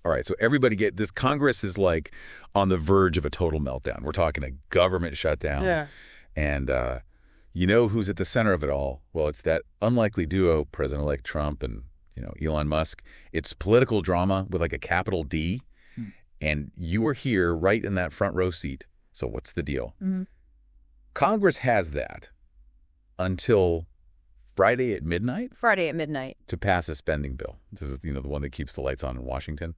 All right, so everybody get this. Congress is like on the verge of a total meltdown. We're talking a government shutdown. Yeah. And you know who's at the center of it all? Well, it's that unlikely duo, President-elect Trump and, Elon Musk. It's political drama with like a capital D. And you are here right in that front row seat. So what's the deal? Congress has that until Friday at midnight? Friday at midnight. To pass a spending bill. This is, the one that keeps the lights on in Washington.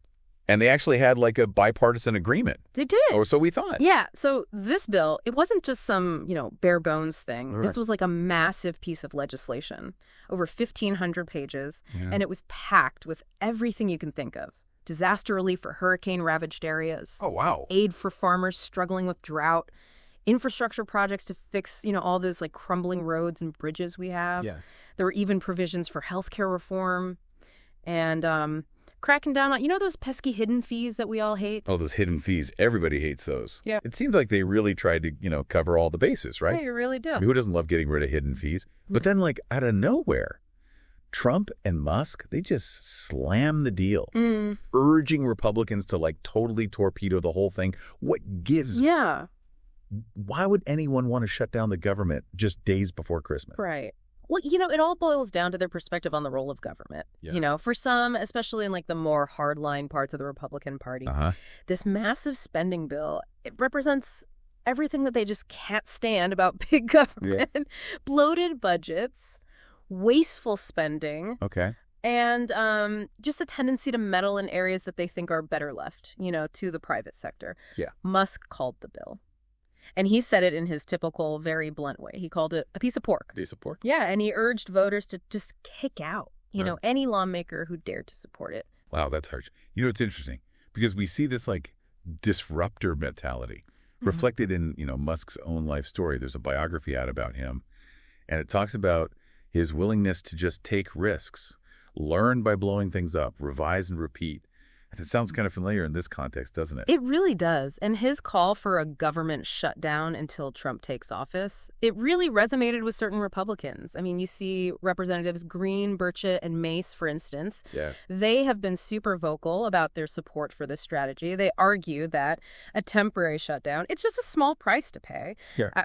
And they actually had like a bipartisan agreement. They did. Or so we thought. Yeah. So this bill, it wasn't just some, bare bones thing. Right. This was like a massive piece of legislation, over 1,500 pages. Yeah. And it was packed with everything you can think of. Disaster relief for hurricane-ravaged areas. Oh, wow. Aid for farmers struggling with drought. Infrastructure projects to fix, all those like crumbling roads and bridges we have. Yeah. There were even provisions for healthcare reform and cracking down on, those pesky hidden fees that we all hate. Oh, those hidden fees. Everybody hates those. Yeah. It seems like they really tried to, cover all the bases, right? Yeah, you really do. I mean, who doesn't love getting rid of hidden fees? But then, like, out of nowhere, Trump and Musk, they just slam the deal, urging Republicans to, like, totally torpedo the whole thing. What gives? Yeah. Why would anyone want to shut down the government just days before Christmas? Right. Well, it all boils down to their perspective on the role of government. Yeah. For some, especially in like the more hardline parts of the Republican Party, this massive spending bill, it represents everything that they just can't stand about big government. Yeah. Bloated budgets, wasteful spending. Okay. And just a tendency to meddle in areas that they think are better left, to the private sector. Yeah. Musk called the bill. And he said it in his typical, very blunt way. He called it a piece of pork. Piece of pork? Yeah, and he urged voters to just kick out, any lawmaker who dared to support it. Wow, that's harsh. It's interesting because we see this like disruptor mentality reflected in, Musk's own life story. There's a biography out about him, and it talks about his willingness to just take risks, learn by blowing things up, revise and repeat. It sounds kind of familiar in this context, doesn't it? It really does. And his call for a government shutdown until Trump takes office, it really resonated with certain Republicans. I mean, you see Representatives Green, Burchett, and Mace, for instance. Yeah. They have been super vocal about their support for this strategy. They argue that a temporary shutdown, it's just a small price to pay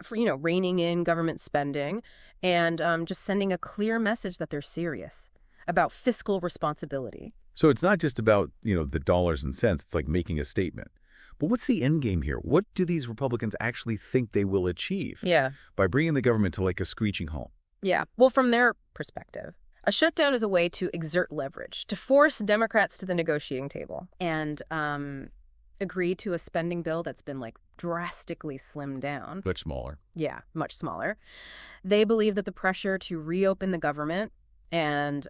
for, reining in government spending and just sending a clear message that they're serious about fiscal responsibility. So it's not just about, the dollars and cents. It's like making a statement. But what's the end game here? What do these Republicans actually think they will achieve? Yeah. By bringing the government to like a screeching halt? Yeah. Well, from their perspective, a shutdown is a way to exert leverage, to force Democrats to the negotiating table and agree to a spending bill that's been like drastically slimmed down. Much smaller. Yeah, much smaller. They believe that the pressure to reopen the government and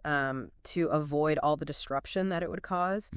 to avoid all the disruption that it would cause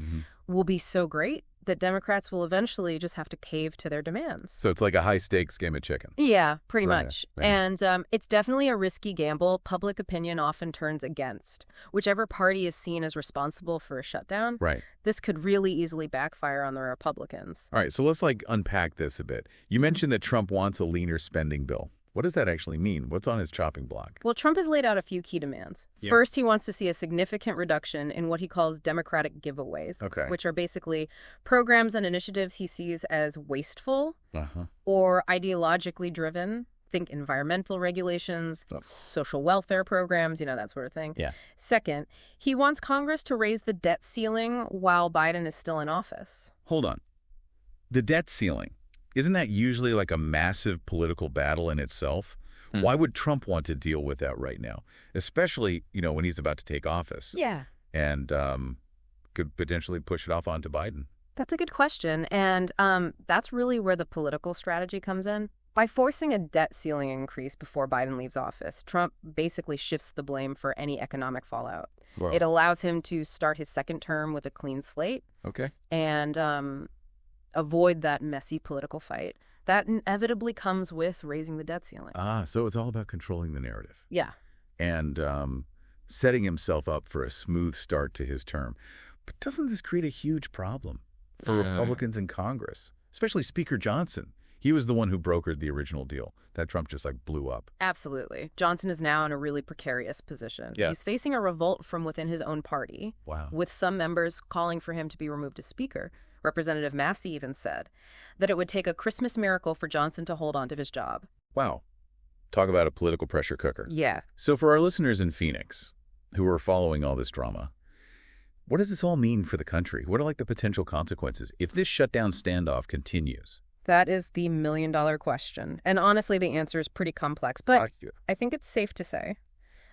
will be so great that Democrats will eventually just have to cave to their demands. So it's like a high-stakes game of chicken. Yeah, pretty Right, much. right. And it's definitely a risky gamble. Public opinion often turns against whichever party is seen as responsible for a shutdown. Right. This could really easily backfire on the Republicans. All right, so let's like unpack this a bit. You mentioned that Trump wants a leaner spending bill. What does that actually mean? What's on his chopping block? Well, Trump has laid out a few key demands. Yeah. First, he wants to see a significant reduction in what he calls democratic giveaways, which are basically programs and initiatives he sees as wasteful or ideologically driven. Think environmental regulations, social welfare programs, that sort of thing. Yeah. Second, he wants Congress to raise the debt ceiling while Biden is still in office. Hold on. The debt ceiling. Isn't that usually like a massive political battle in itself? Why would Trump want to deal with that right now? Especially, when he's about to take office. Yeah. And could potentially push it off onto Biden. That's a good question. And that's really where the political strategy comes in. By forcing a debt ceiling increase before Biden leaves office, Trump basically shifts the blame for any economic fallout. Wow. It allows him to start his second term with a clean slate. Okay. And avoid that messy political fight that inevitably comes with raising the debt ceiling. So it's all about controlling the narrative. Yeah. And setting himself up for a smooth start to his term. But doesn't this create a huge problem for Republicans in Congress, especially Speaker Johnson? He was the one who brokered the original deal that Trump just like blew up. Absolutely. Johnson is now in a really precarious position. Yeah. He's facing a revolt from within his own party. Wow. With some members calling for him to be removed as Speaker. Representative Massey even said that it would take a Christmas miracle for Johnson to hold on to his job. Wow. Talk about a political pressure cooker. Yeah. So for our listeners in Phoenix who are following all this drama, what does this all mean for the country? What are like the potential consequences if this shutdown standoff continues? That is the million-dollar question. And honestly, the answer is pretty complex. But I think it's safe to say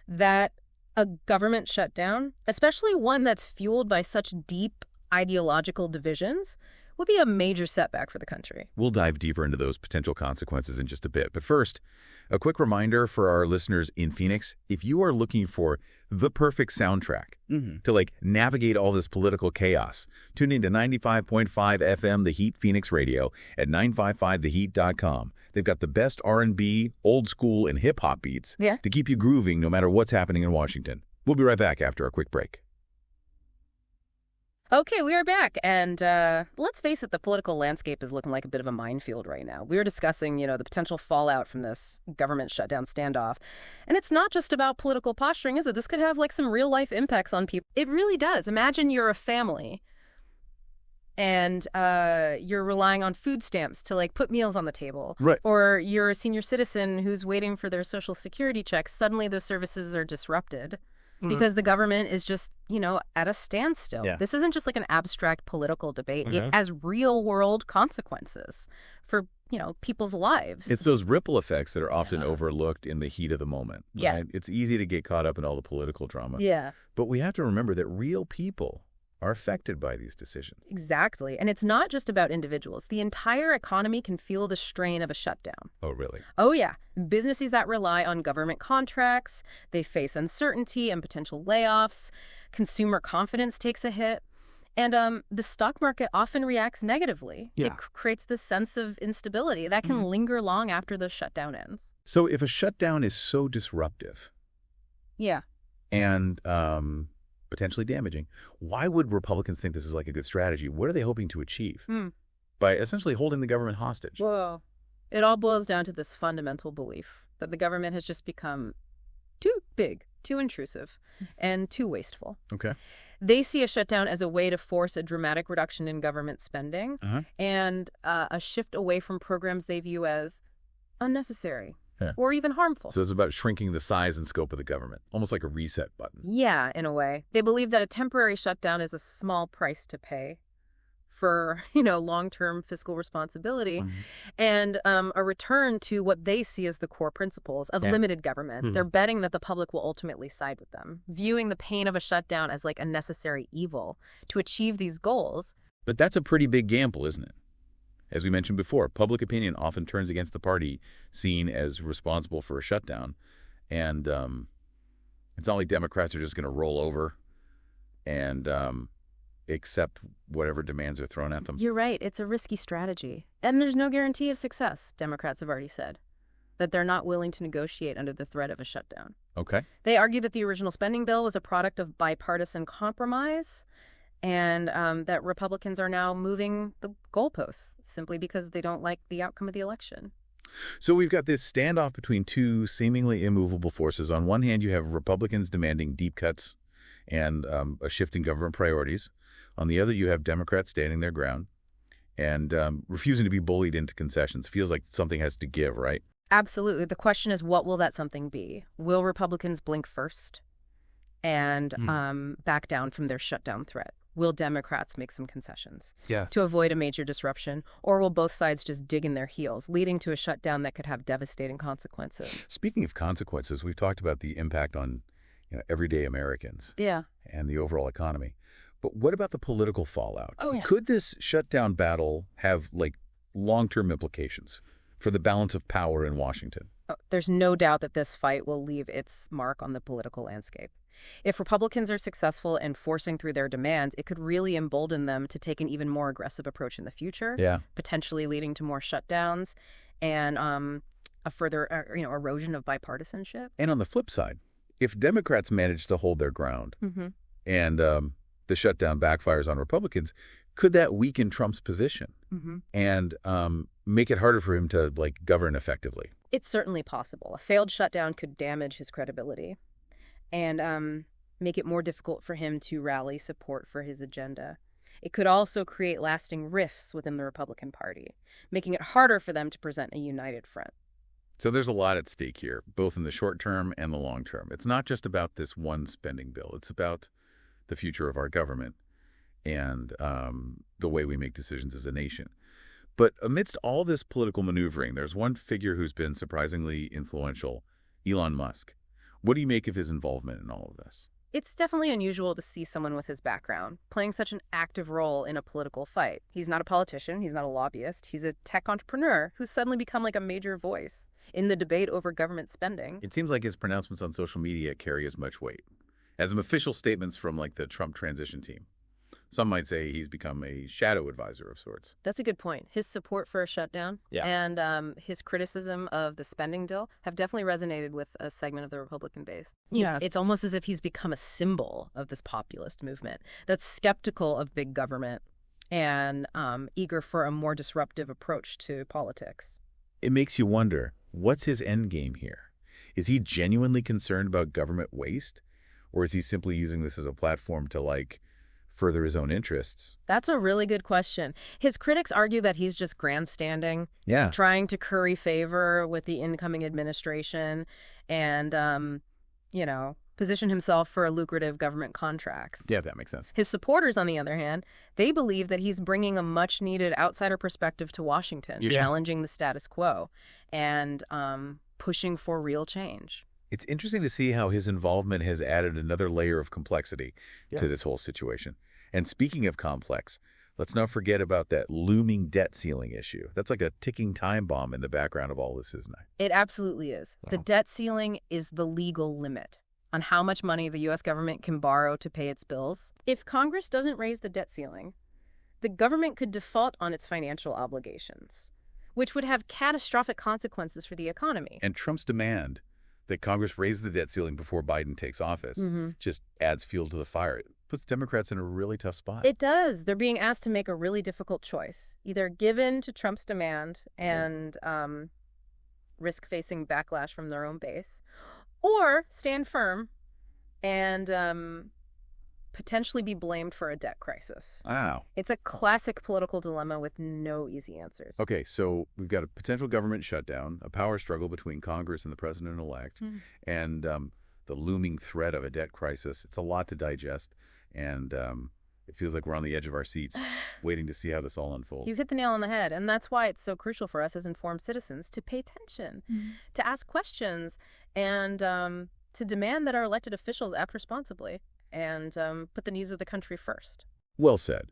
that a government shutdown, especially one that's fueled by such deep ideological divisions, would be a major setback for the country. We'll dive deeper into those potential consequences in just a bit. But first, a quick reminder for our listeners in Phoenix, if you are looking for the perfect soundtrack to like navigate all this political chaos, tune into 95.5 FM The Heat Phoenix Radio at 955theheat.com. They've got the best R&B, old school, and hip-hop beats to keep you grooving no matter what's happening in Washington. We'll be right back after a quick break. Okay, we are back, and let's face it, the political landscape is looking like a bit of a minefield right now. We were discussing, the potential fallout from this government shutdown standoff, and it's not just about political posturing, is it? This could have, like, some real-life impacts on people. It really does. Imagine you're a family, and you're relying on food stamps to, like, put meals on the table. Right. Or you're a senior citizen who's waiting for their Social Security checks. Suddenly those services are disrupted. Because the government is just, at a standstill. Yeah. This isn't just like an abstract political debate. It has real-world consequences for, people's lives. It's those ripple effects that are often overlooked in the heat of the moment. Right? Yeah. It's easy to get caught up in all the political drama. Yeah. But we have to remember that real people are affected by these decisions. Exactly. And it's not just about individuals. The entire economy can feel the strain of a shutdown. Oh, really? Oh, yeah. Businesses that rely on government contracts, they face uncertainty and potential layoffs. Consumer confidence takes a hit. And the stock market often reacts negatively. Yeah. It creates this sense of instability that can linger long after the shutdown ends. So if a shutdown is so disruptive and potentially damaging, why would Republicans think this is like a good strategy? What are they hoping to achieve by essentially holding the government hostage? Well, it all boils down to this fundamental belief that the government has just become too big, too intrusive, and too wasteful. Okay. They see a shutdown as a way to force a dramatic reduction in government spending and a shift away from programs they view as unnecessary or even harmful. So it's about shrinking the size and scope of the government, almost like a reset button. Yeah, in a way. They believe that a temporary shutdown is a small price to pay for, long-term fiscal responsibility and a return to what they see as the core principles of limited government. They're betting that the public will ultimately side with them, viewing the pain of a shutdown as like a necessary evil to achieve these goals. But that's a pretty big gamble, isn't it? As we mentioned before, public opinion often turns against the party seen as responsible for a shutdown. And it's not like Democrats are just going to roll over and accept whatever demands are thrown at them. You're right. It's a risky strategy. And there's no guarantee of success, Democrats have already said, that they're not willing to negotiate under the threat of a shutdown. Okay. They argue that the original spending bill was a product of bipartisan compromise and that Republicans are now moving the goalposts simply because they don't like the outcome of the election. So we've got this standoff between two seemingly immovable forces. On one hand, you have Republicans demanding deep cuts and a shift in government priorities. On the other, you have Democrats standing their ground and refusing to be bullied into concessions. Feels like something has to give, right? Absolutely. The question is, what will that something be? Will Republicans blink first and back down from their shutdown threat? Will Democrats make some concessions to avoid a major disruption? Or will both sides just dig in their heels, leading to a shutdown that could have devastating consequences? Speaking of consequences, we've talked about the impact on everyday Americans and the overall economy. But what about the political fallout? Oh, yeah. Could this shutdown battle have like long-term implications for the balance of power in Washington? Oh, there's no doubt that this fight will leave its mark on the political landscape. If Republicans are successful in forcing through their demands, it could really embolden them to take an even more aggressive approach in the future, potentially leading to more shutdowns and a further erosion of bipartisanship. And on the flip side, if Democrats manage to hold their ground and the shutdown backfires on Republicans, could that weaken Trump's position? and make it harder for him to, like, govern effectively. It's certainly possible. A failed shutdown could damage his credibility and make it more difficult for him to rally support for his agenda. It could also create lasting rifts within the Republican Party, making it harder for them to present a united front. So there's a lot at stake here, both in the short term and the long term. It's not just about this one spending bill. It's about the future of our government and the way we make decisions as a nation. But amidst all this political maneuvering, there's one figure who's been surprisingly influential, Elon Musk. What do you make of his involvement in all of this? It's definitely unusual to see someone with his background playing such an active role in a political fight. He's not a politician. He's not a lobbyist. He's a tech entrepreneur who's suddenly become like a major voice in the debate over government spending. It seems like his pronouncements on social media carry as much weight as official statements from, like, the Trump transition team. Some might say he's become a shadow advisor of sorts. That's a good point. His support for a shutdown and his criticism of the spending deal have definitely resonated with a segment of the Republican base. Yeah, it's almost as if he's become a symbol of this populist movement that's skeptical of big government and eager for a more disruptive approach to politics. It makes you wonder, what's his end game here? Is he genuinely concerned about government waste? Or is he simply using this as a platform to, like, further his own interests? That's a really good question. His critics argue that he's just grandstanding, trying to curry favor with the incoming administration and, position himself for lucrative government contracts. Yeah, that makes sense. His supporters, on the other hand, they believe that he's bringing a much-needed outsider perspective to Washington, challenging the status quo and pushing for real change. It's interesting to see how his involvement has added another layer of complexity to this whole situation. And speaking of complex, let's not forget about that looming debt ceiling issue. That's like a ticking time bomb in the background of all this, isn't it? It absolutely is. The debt ceiling is the legal limit on how much money the U.S. government can borrow to pay its bills. If Congress doesn't raise the debt ceiling, the government could default on its financial obligations, which would have catastrophic consequences for the economy. And Trump's demand that Congress raise the debt ceiling before Biden takes office just adds fuel to the fire. It puts Democrats in a really tough spot. It does. They're being asked to make a really difficult choice, either give in to Trump's demand and risk facing backlash from their own base, or stand firm and potentially be blamed for a debt crisis. Wow. It's a classic political dilemma with no easy answers. Okay, so we've got a potential government shutdown, a power struggle between Congress and the president-elect, and the looming threat of a debt crisis. It's a lot to digest, and it feels like we're on the edge of our seats waiting to see how this all unfolds. You hit the nail on the head, and that's why it's so crucial for us as informed citizens to pay attention, to ask questions, and to demand that our elected officials act responsibly and put the needs of the country first. Well said.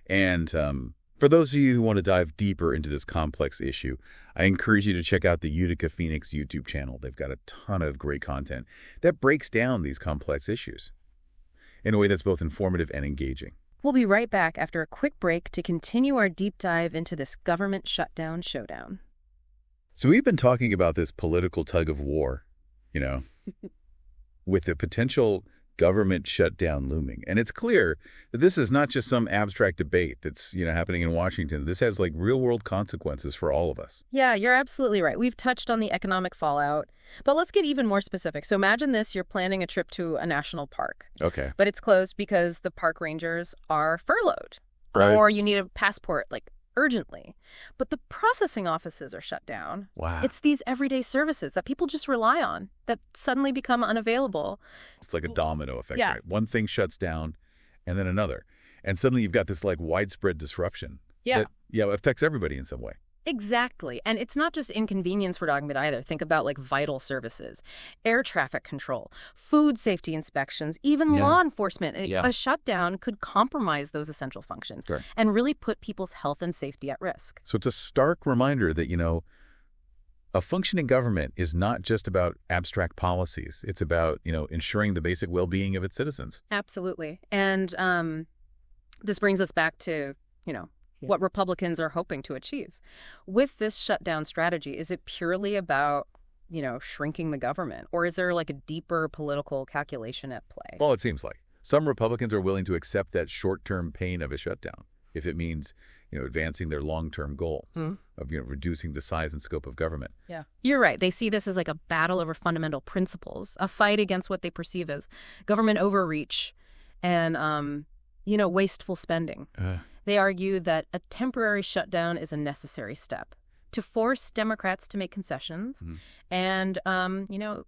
And for those of you who want to dive deeper into this complex issue, I encourage you to check out the Utica Phoenix YouTube channel. They've got a ton of great content that breaks down these complex issues in a way that's both informative and engaging. We'll be right back after a quick break to continue our deep dive into this government shutdown showdown. So we've been talking about this political tug of war, with the potential government shutdown looming. And it's clear that this is not just some abstract debate that's, happening in Washington. This has, like, real-world consequences for all of us. Yeah, you're absolutely right. We've touched on the economic fallout, but let's get even more specific. So imagine this, you're planning a trip to a national park. Okay. But it's closed because the park rangers are furloughed. Right. Or you need a passport, urgently. But the processing offices are shut down. Wow. It's these everyday services that people just rely on that suddenly become unavailable. It's like a domino effect, right? One thing shuts down and then another. And suddenly you've got this, like, widespread disruption that affects everybody in some way. Exactly. And it's not just inconvenience we're talking about either. Think about, vital services, air traffic control, food safety inspections, even law enforcement. A shutdown could compromise those essential functions and really put people's health and safety at risk. So it's a stark reminder that, a functioning government is not just about abstract policies. It's about, ensuring the basic well-being of its citizens. Absolutely. And this brings us back to, what Republicans are hoping to achieve. With this shutdown strategy, is it purely about, shrinking the government? Or is there a deeper political calculation at play? Well, it seems like. Some Republicans are willing to accept that short-term pain of a shutdown. if it means, advancing their long-term goal of, reducing the size and scope of government. Yeah, you're right. They see this as like a battle over fundamental principles, a fight against what they perceive as government overreach and, wasteful spending. They argue that a temporary shutdown is a necessary step to force Democrats to make concessions and,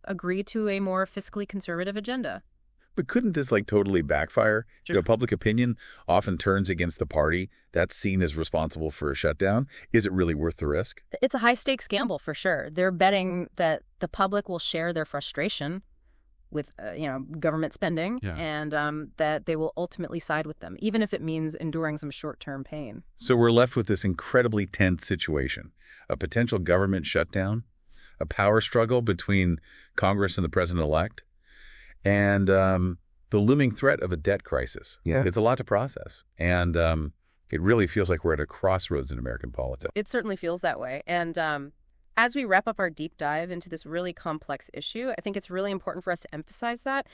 agree to a more fiscally conservative agenda. But couldn't this totally backfire? Sure. Public opinion often turns against the party that's seen as responsible for a shutdown. Is it really worth the risk? It's a high-stakes gamble for sure. They're betting that the public will share their frustration with, government spending and that they will ultimately side with them, even if it means enduring some short-term pain. So we're left with this incredibly tense situation, a potential government shutdown, a power struggle between Congress and the president-elect, and the looming threat of a debt crisis. Yeah. It's a lot to process. And it really feels like we're at a crossroads in American politics. It certainly feels that way. And as we wrap up our deep dive into this really complex issue, I think it's really important for us to emphasize that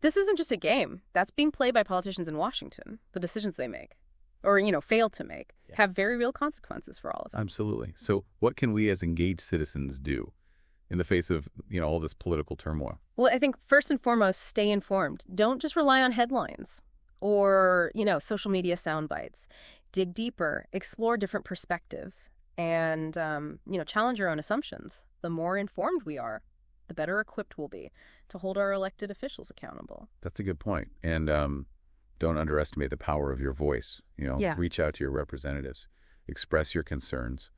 this isn't just a game that's being played by politicians in Washington. The decisions they make or, fail to make have very real consequences for all of them. Absolutely. So what can we as engaged citizens do in the face of, all this political turmoil? Well, I think first and foremost, stay informed. Don't just rely on headlines or, social media sound bites. Dig deeper, explore different perspectives, and, challenge your own assumptions. The more informed we are, the better equipped we'll be to hold our elected officials accountable. That's a good point. And don't underestimate the power of your voice. Reach out to your representatives, express your concerns,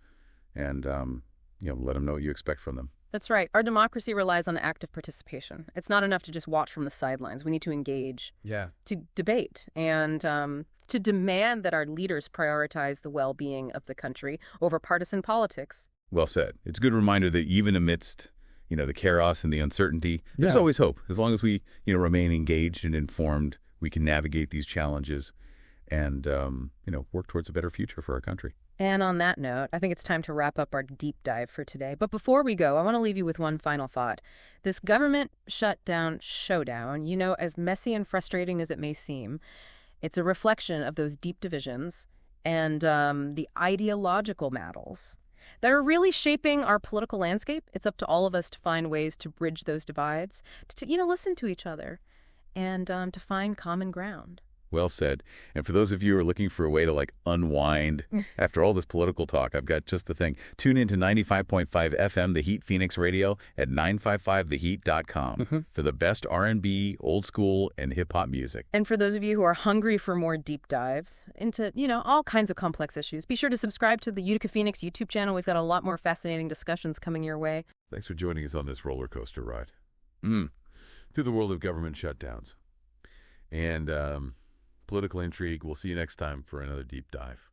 and, let them know what you expect from them. That's right. Our democracy relies on active participation. It's not enough to just watch from the sidelines. We need to engage, to debate, and to demand that our leaders prioritize the well-being of the country over partisan politics. Well said. It's a good reminder that even amidst, the chaos and the uncertainty, there's always hope. As long as we, remain engaged and informed, we can navigate these challenges and, work towards a better future for our country. And on that note, I think it's time to wrap up our deep dive for today. But before we go, I want to leave you with one final thought. This government shutdown showdown, as messy and frustrating as it may seem, it's a reflection of those deep divisions and the ideological battles that are really shaping our political landscape. It's up to all of us to find ways to bridge those divides, to listen to each other, and to find common ground. Well said. And for those of you who are looking for a way to unwind after all this political talk, I've got just the thing. Tune in to 95.5 FM, The Heat Phoenix Radio at 955theheat.com for the best R&B, old school, and hip-hop music. And for those of you who are hungry for more deep dives into, all kinds of complex issues, be sure to subscribe to the Utica Phoenix YouTube channel. We've got a lot more fascinating discussions coming your way. Thanks for joining us on this roller coaster ride through the world of government shutdowns and political intrigue. We'll see you next time for another deep dive.